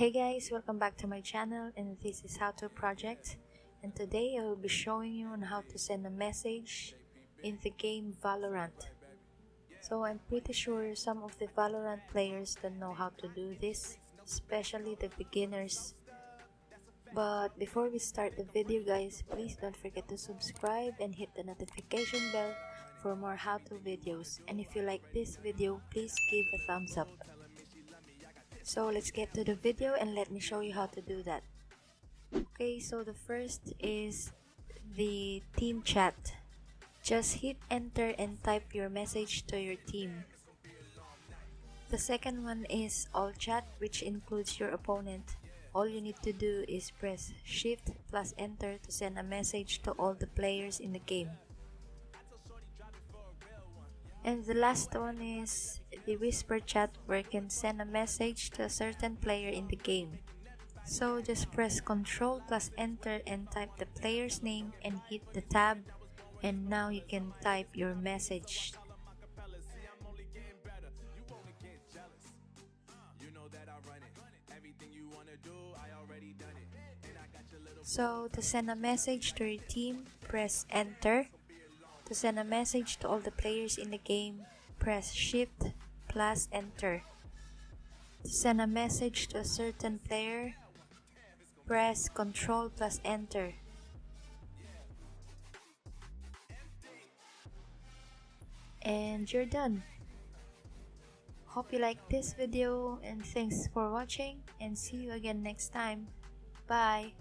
Hey guys, welcome back to my channel, and this is How To Project, and today I will be showing you on how to send a message in the game Valorant. So I'm pretty sure some of the Valorant players don't know how to do this, especially the beginners. But before we start the video guys, please don't forget to subscribe and hit the notification bell for more how-to videos, and if you like this video, please give a thumbs up. So let's get to the video and let me show you how to do that. Okay, so the first is the team chat. Just hit enter and type your message to your team. The second one is all chat, which includes your opponent. All you need to do is press shift plus enter to send a message to all the players in the game. And the last one is the whisper chat, where you can send a message to a certain player in the game. So just press Ctrl plus enter and type the player's name and hit the tab, and now you can type your message. So to send a message to your team, press enter. To send a message to all the players in the game, press shift plus enter. To send a message to a certain player, press Ctrl plus enter. And you're done. Hope you like this video, and thanks for watching, and see you again next time. Bye.